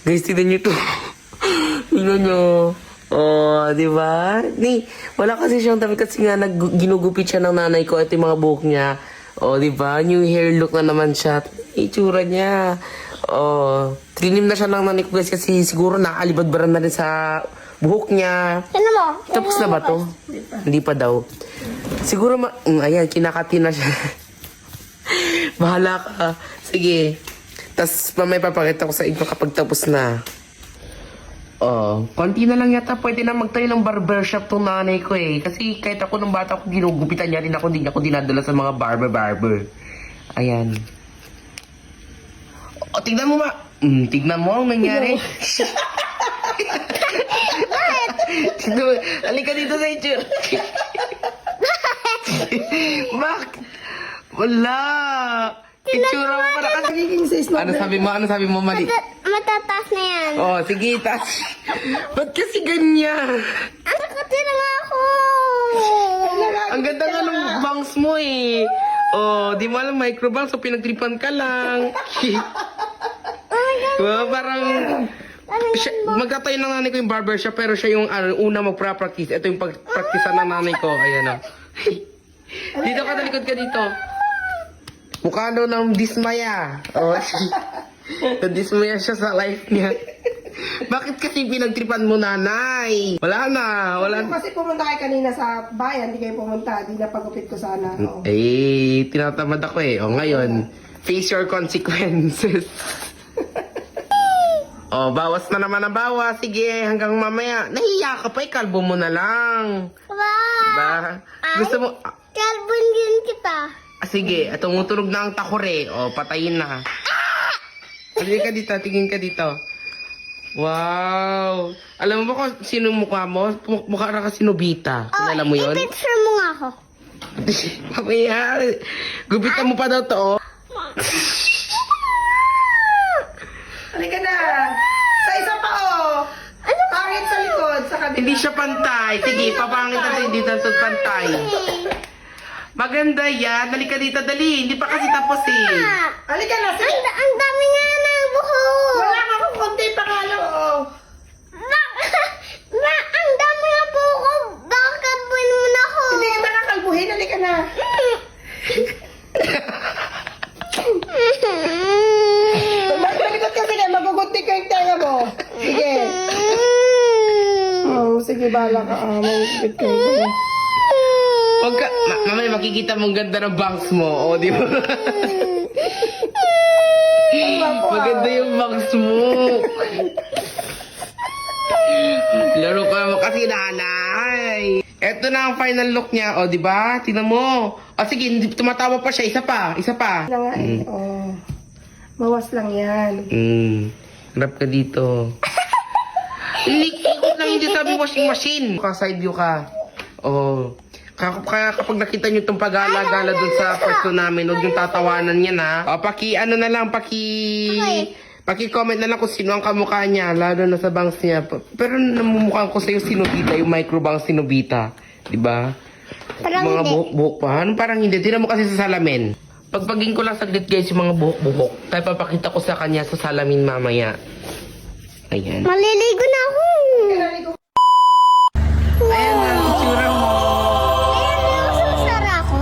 Guys, tignan nyo to. Tignan nyo. Oh, di ba? Wala kasi siyang damit kasi nga ginugupit siya ng nanay ko. Ito yung mga buhok niya. Oh, di ba? New hair look na naman siya. Itsura niya. Oh, trinim na siya ng nanay ko guys kasi siguro nakalibad-baran na rin sa buhok niya. Ano mo? Tapos na ba to? Hindi pa daw. Siguro ayan, kinakati na siya. Bahala ka. Sige. Tapos may papakita ko sa inyo kapag tapos na. Oh, konti na lang yata pwede na magtayo ng barbershop tong nanay ko eh. Kasi kahit ako nung bata ko, ginugupitan niya rin ako, hindi ako dinadala sa mga barber. Ayan. O, tignan mo tignan mo ang nangyari. Tignan mo, halika dito sa itsura. Bakit? Wala. Itsura mo para kasi. Ano sabi mo, mali? Matataas na yan. Oh, sige, taas. Ba't kasi ganyan? Ano kasi na nga ako? Ang ganda nga ng bangs mo eh. Oh, di mo alam microbangs, so pinagtripan ka lang. Diba, parang magtatayo ng nanay ko yung barbershop pero siya yung una magpra-practice. Ito yung pag-practicean ng nanay ko. Ayan o. Dito ka, talikod ka dito. Mukha daw ng dismaya. Oh, dismaya siya sa life niya. Bakit kasi pinagtripan mo, nanay? Wala na. Kasi pumunta kayo kanina sa bayan, hindi kayo pumunta. Di napagupit ko sana. Oh. Eh, tinatamad ako eh. O ngayon, face your consequences. Oh, bawas na naman ang bawas. Sige, hanggang mamaya. Nahiya ka pa, kalbo mo na lang. Wow! Diba? Gusto mo... Carbon din kita. Sige, tumutunog na ang takore. O, patayin na. Tingin ka dito, tingin ka dito. Wow! Alam mo ba kung sino mukha mo? Mukha na kasi Nobita. Kilala mo yun? I-picture mo nga ako. Mamaya, gupitan mo pa daw to, oh. Halika na! Sa isa pa, oh! Ano? Pangit sa likod, sa kabila. Hindi siya pantay. Sige, papangit natin, hindi natin pantay. Maganda yan. Dali ka dito, dali. Hindi pa kasi tapos eh. Halika na, sige. Ang dami nga ng buhok. Wala ka kung konti pa nga, oh. Ang dami nga buhok. Bakit buhin mo na ako? Hindi kita kakalbuhin, halika na. Malikot ka, sige, magugunti ko yung tenga mo. Sige. Oh, sige, bahala ka. Magugunti ko yung tenga. Huwag ka, mamaya makikita mong ganda ng bangs mo. O, di ba? Maganda yung bangs mo. Laro ka mo kasi, nanay. Ito na ang final look niya. O, di ba? Tingnan mo. O, sige, tumatawa pa siya. Isa pa. Na nga, eh. Oh. Bawas lang yan. Harap ka dito. Ikot lang hindi sabi washing machine. Side view ka. O. Kaya kapag nakita nyo itong pag-alagala dun sa pwesto namin, huwag yung tatawanan niya na. O, paki-comment na lang kung sino ang kamukha niya, lalo na sa bangs niya. Pero namumukhaan ko sa'yo si Nobita, yung microbangs si Nobita. Diba? Parang Mga hindi. buhok-buhok pa. Ano parang hindi? Tingnan mo kasi sa salamin. Pagpagin ko lang saglit guys yung mga buhok-buhok. Kaya papakita ko sa kanya sa salamin mamaya. Ayan. Maliligo na ako. Ayan na, itsura mo. Susara ako?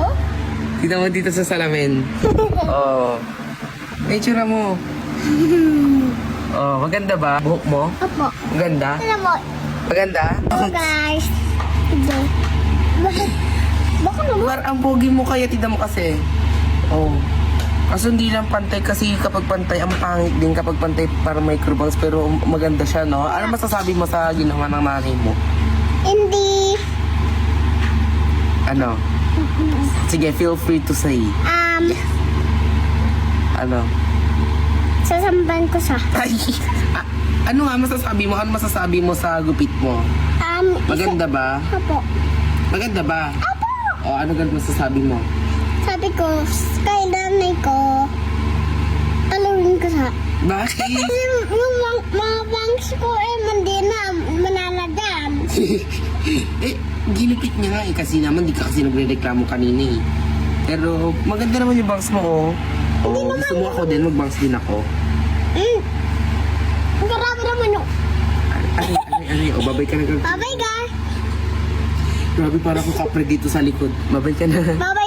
Tignan mo dito sa salamin. Oh. Ay, itsura mo. Oh, maganda ba? Buhok mo? Opo. Maganda? Alam mo, Maganda? guys. Ito. Bakit naman? Ang pogi mo kaya, tignan mo kasi. Oh. Kaso hindi lang pantay kasi kapag pantay, ang pangit din kapag pantay para microbangs. Pero maganda siya, no? Ano masasabi mo sa ginawa ng nanay mo? Hindi. Ano? Sige, feel free to say. Ano? Sasamban ko sa. Ay, ano nga masasabi mo? Ano masasabi mo sa gupit mo? Maganda ba? Opo. Maganda ba? Opo! O, ano ganun masasabi mo? Sabi ko, kay nanay ko, alawin ko sa. Bakit? Kasi yung mga bangs ko hindi na manalagan. Eh, ginupit niya nga eh. Kasi naman, di ka kasi nagre-reklamo kanina eh. Pero, maganda naman yung bangs mo, oh. Oh, gusto mo ako din, mag-bangs din ako. Grabe Aray. O, babay ka na. Bye-bye, guys. Grabe, parang akong kapre dito sa likod. Babay ka na. Bye-bye.